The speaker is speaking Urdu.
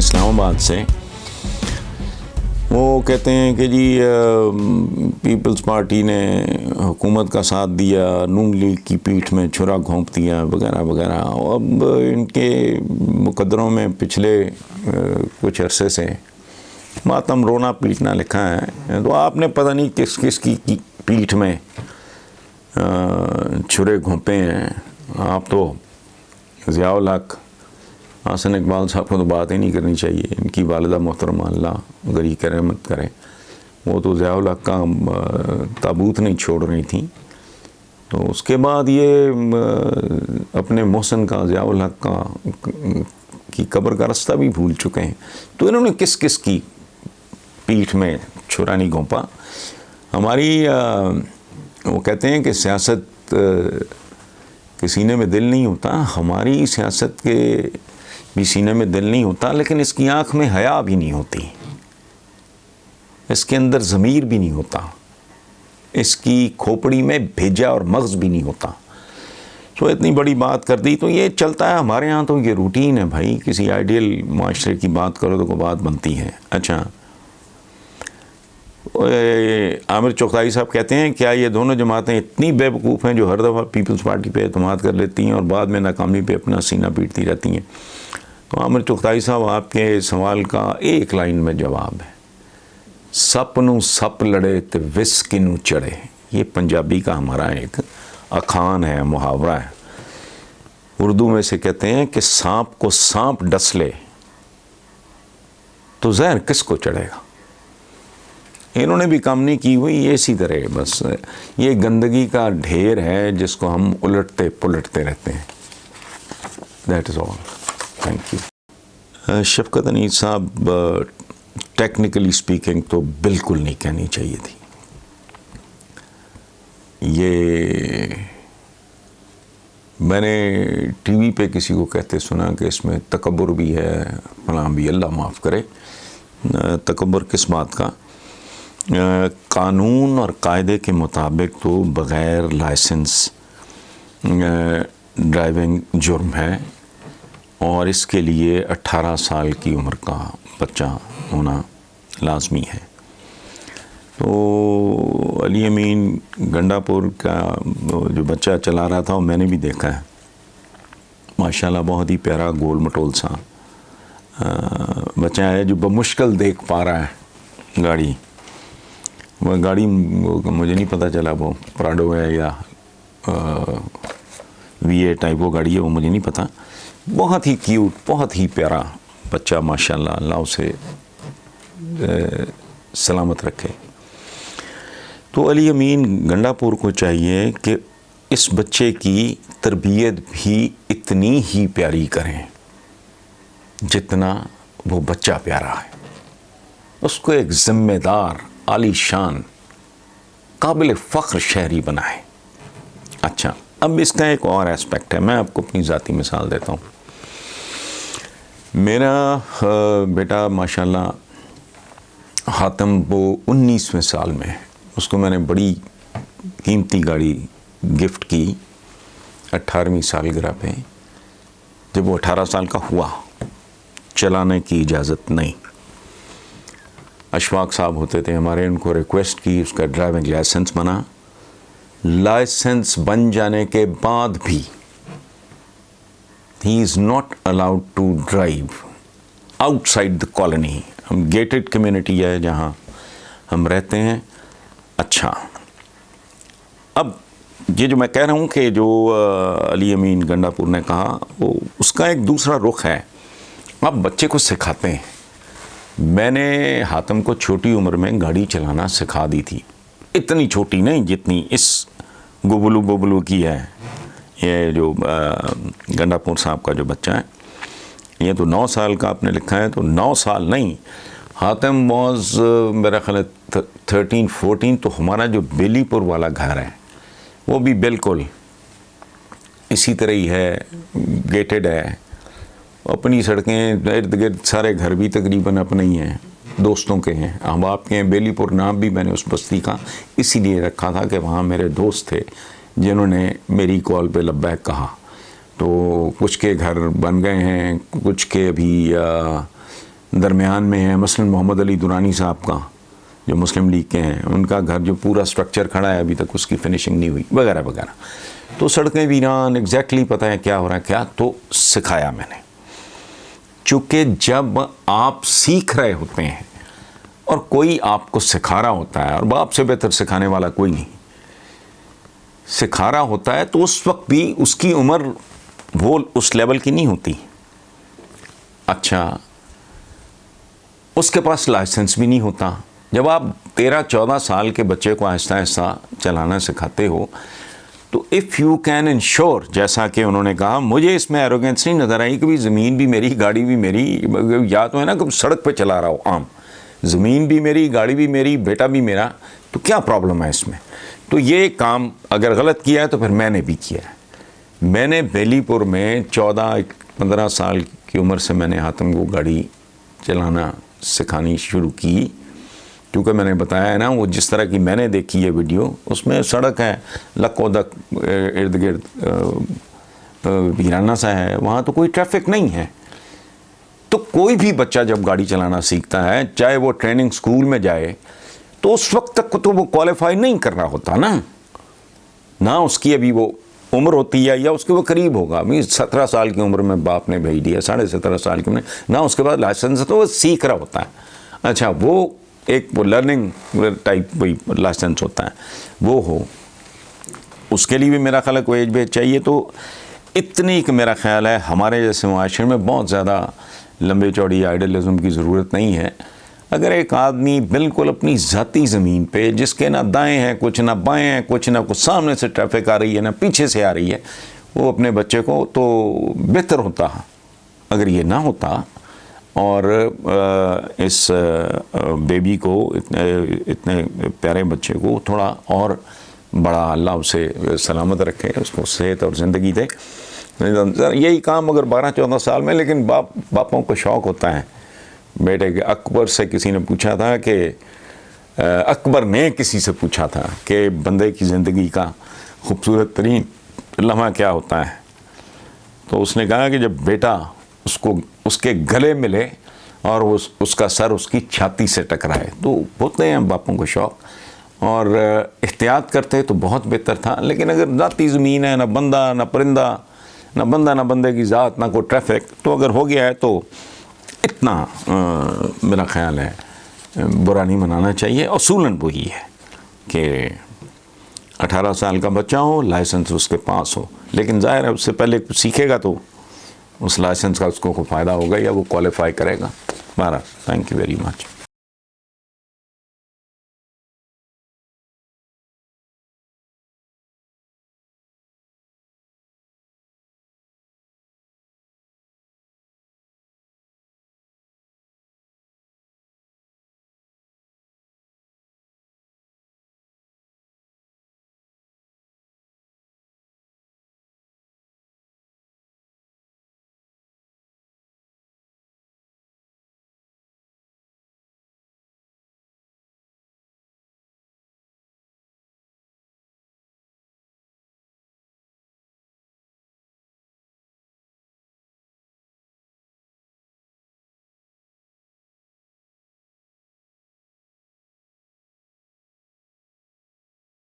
اسلام آباد سے. وہ کہتے ہیں کہ جی پیپلز پارٹی نے حکومت کا ساتھ دیا, نون لیگ کی پیٹھ میں چھرا گھونپ دیا وغیرہ وغیرہ. اب ان کے مقدروں میں پچھلے کچھ عرصے سے ماتم رونا پیٹنا لکھا ہے, تو آپ نے پتہ نہیں کس کس کی پیٹھ میں چھرے گھونپے ہیں. آپ تو ضیاء الحق, حسن اقبال صاحب کو تو بات ہی نہیں کرنی چاہیے. ان کی والدہ محترمہ اللہ غری کی رحمت کرے, وہ تو ضیاء الحق کا تابوت نہیں چھوڑ رہی تھیں. تو اس کے بعد یہ اپنے محسن کا, ضیاء الحق کا کی قبر کا رستہ بھی بھول چکے ہیں. تو انہوں نے کس کس کی پیٹھ میں چھرا نہیں گھونپا. ہماری وہ کہتے ہیں کہ سیاست کے سینے میں دل نہیں ہوتا. ہماری سیاست کے بھی سینے میں دل نہیں ہوتا, لیکن اس کی آنکھ میں حیا بھی نہیں ہوتی, اس کے اندر ضمیر بھی نہیں ہوتا, اس کی کھوپڑی میں بھیجا اور مغز بھی نہیں ہوتا. تو اتنی بڑی بات کر دی. تو یہ چلتا ہے ہمارے ہاں, تو یہ روٹین ہے بھائی. کسی آئیڈیل معاشرے کی بات کرو تو کوئی بات بنتی ہے. اچھا, عامر چغتائی صاحب کہتے ہیں کیا یہ دونوں جماعتیں اتنی بے وقوف ہیں جو ہر دفعہ پیپلز پارٹی پہ اعتماد کر لیتی ہیں اور بعد میں ناکامی پہ اپنا سینہ پیٹتی رہتی ہیں. تو عامر چغتائی صاحب, آپ کے سوال کا ایک لائن میں جواب ہے, سپ نو سپ لڑے تے وس کنو چڑھے. یہ پنجابی کا ہمارا ایک اخان ہے, محاورہ ہے. اردو میں سے کہتے ہیں کہ سانپ کو سانپ ڈس لے تو زہر کس کو چڑھے گا. انہوں نے بھی کام نہیں کی ہوئی, یہ اسی طرح بس یہ گندگی کا ڈھیر ہے جس کو ہم الٹتے پلٹتے رہتے ہیں. That is all. Thank you. شفقت انیس صاحب, ٹیکنیکلی اسپیکنگ تو بالکل نہیں کہنی چاہیے تھی. یہ میں نے ٹی وی پہ کسی کو کہتے سنا کہ اس میں تکبر بھی ہے, فلاں بھی. اللہ معاف کرے, تکبر کس بات کا. قانون اور قاعدے کے مطابق تو بغیر لائسنس ڈرائیونگ جرم ہے, اور اس کے لیے 18 سال کی عمر کا بچہ ہونا لازمی ہے. تو علی امین گنڈا پور کا جو بچہ چلا رہا تھا, وہ میں نے بھی دیکھا ہے, ماشاءاللہ بہت ہی پیارا گول مٹول سا بچہ ہے جو بمشکل دیکھ پا رہا ہے گاڑی. وہ گاڑی مجھے نہیں پتہ چلا وہ پراڈو ہے یا وی اے ٹائپ وہ گاڑی ہے, وہ مجھے نہیں پتہ. بہت ہی کیوٹ, بہت ہی پیارا بچہ ماشاءاللہ, اللہ اسے سلامت رکھے. تو علی امین گنڈا پور کو چاہیے کہ اس بچے کی تربیت بھی اتنی ہی پیاری کریں جتنا وہ بچہ پیارا ہے. اس کو ایک ذمہ دار, عالی شان, قابل فخر شہری بنائے. اچھا, اب اس کا ایک اور ایسپیکٹ ہے. میں آپ کو اپنی ذاتی مثال دیتا ہوں. میرا بیٹا ماشاءاللہ حاتم وہ 19ویں سال میں, اس کو میں نے بڑی قیمتی گاڑی گفٹ کی 18ویں سالگرہ پہ. جب وہ 18 سال کا ہوا, چلانے کی اجازت نہیں. اشفاق صاحب ہوتے تھے ہمارے, ان کو ریکویسٹ کی, اس کا ڈرائیونگ لائسنس بنا. لائسنس بن جانے کے بعد بھی he is not allowed to drive outside the colony. ہم گیٹڈ کمیونٹی ہے جہاں ہم رہتے ہیں. اچھا, اب یہ جو میں کہہ رہا ہوں کہ جو علی امین گنڈا پور نے کہا, وہ اس کا ایک دوسرا رخ ہے. آپ بچے کو سکھاتے ہیں. میں نے حاتم کو چھوٹی عمر میں گاڑی چلانا سکھا دی تھی. اتنی چھوٹی نہیں جتنی اس گوبلو کی ہے. یہ جو گنڈا پور صاحب کا جو بچہ ہے, یہ تو 9 سال کا آپ نے لکھا ہے, تو 9 سال نہیں, حاتم واز میرا خیال ہے 13-14. تو ہمارا جو بیلی پور والا گھر ہے وہ بھی بالکل اسی طرح ہی ہے, گیٹڈ ہے. اپنی سڑکیں ارد گرد, سارے گھر بھی تقریباً اپنے ہی ہیں, دوستوں کے ہیں. ہم آپ کے ہیں بیلی پور, نام بھی میں نے اس بستی کا اسی لیے رکھا تھا کہ وہاں میرے دوست تھے جنہوں نے میری کال پہ لبیک کہا. تو کچھ کے گھر بن گئے ہیں, کچھ کے ابھی درمیان میں ہیں، مثلا محمد علی درانی صاحب کا جو مسلم لیگ کے ہیں، ان کا گھر جو پورا سٹرکچر کھڑا ہے ابھی تک اس کی فنشنگ نہیں ہوئی، وغیرہ وغیرہ. تو سڑکیں ویران، ایگزیکٹلی پتہ ہے کیا ہو رہا ہے کیا. تو سکھایا میں نے، چونکہ جب آپ سیکھ رہے ہوتے ہیں اور کوئی آپ کو سکھا رہا ہوتا ہے، اور باپ سے بہتر سکھانے والا کوئی نہیں، سکھا رہا ہوتا ہے، تو اس وقت بھی اس کی عمر وہ اس لیول کی نہیں ہوتی. اچھا، اس کے پاس لائسنس بھی نہیں ہوتا. جب آپ 13-14 سال کے بچے کو آہستہ آہستہ چلانا سکھاتے ہو، تو اف یو کین انشور، جیسا کہ انہوں نے کہا، مجھے اس میں ایروگنس نہیں نظر آئی کہ بھی زمین بھی میری، گاڑی بھی میری. یا تو ہے نا کہ سڑک پہ چلا رہا ہو عام، زمین بھی میری، گاڑی بھی میری، بیٹا بھی میرا، تو کیا پرابلم ہے اس میں. تو یہ کام اگر غلط کیا ہے تو پھر میں نے بھی کیا ہے. میں نے بیلی پور میں 14-15 سال کی عمر سے میں نے حاتم کو گاڑی چلانا سکھانی شروع کی، کیونکہ میں نے بتایا ہے نا، وہ جس طرح کی میں نے دیکھی ہے ویڈیو، اس میں سڑک ہے لک و دک، ارد گرد ویرانہ سا ہے، وہاں تو کوئی ٹریفک نہیں ہے. تو کوئی بھی بچہ جب گاڑی چلانا سیکھتا ہے، چاہے وہ ٹریننگ سکول میں جائے، تو اس وقت تک تو وہ کوالیفائی نہیں کر رہا ہوتا نا، نہ اس کی ابھی وہ عمر ہوتی ہے، یا اس کے وہ قریب ہوگا. ابھی 17 سال کی عمر میں باپ نے بھیج دیا، 17.5 سال کی عمر نہ اس کے بعد لائسنس، تو وہ سیکھ رہا ہوتا ہے. اچھا، وہ ایک وہ لرننگ ٹائپ وہی لائسنس ہوتا ہے، وہ ہو، اس کے لیے بھی میرا خیال ہے کوئی ایج بیج چاہیے. تو اتنی کہ میرا خیال ہے ہمارے جیسے معاشرے میں بہت زیادہ لمبے چوڑی آئیڈیلزم کی ضرورت نہیں ہے. اگر ایک آدمی بالکل اپنی ذاتی زمین پہ، جس کے نہ دائیں ہیں کچھ، نہ بائیں ہیں کچھ، نہ کچھ سامنے سے ٹریفک آ رہی ہے نہ پیچھے سے آ رہی ہے، وہ اپنے بچے کو، تو بہتر ہوتا اگر یہ نہ ہوتا. اور اس بیبی کو، اتنے پیارے بچے کو تھوڑا اور بڑا اللہ اسے سلامت رکھے، اس کو صحت اور زندگی دے. یہی کام اگر 12-14 سال میں، لیکن باپوں کو شوق ہوتا ہے بیٹے کے. اکبر سے کسی نے پوچھا تھا کہ، اکبر نے کسی سے پوچھا تھا کہ بندے کی زندگی کا خوبصورت ترین لمحہ کیا ہوتا ہے، تو اس نے کہا کہ جب بیٹا اس کو اس کے گلے ملے اور اس کا سر اس کی چھاتی سے ٹکرائے. تو ہوتے ہیں باپوں کو شوق، اور احتیاط کرتے تو بہت بہتر تھا. لیکن اگر ذاتی زمین ہے، نہ بندہ نہ پرندہ، نہ بندہ نہ بندے کی ذات، نہ کوئی ٹریفک، تو اگر ہو گیا ہے تو اتنا میرا خیال ہے برا نہیں منانا چاہیے. اصولاً وہی ہے کہ 18 سال کا بچہ ہو، لائسنس اس کے پاس ہو، لیکن ظاہر ہے اس سے پہلے کچھ سیکھے گا تو اس لائسنس کا اس کو فائدہ ہوگا، یا وہ کوالیفائی کرے گا. بہرحال تھینک یو ویری مچ.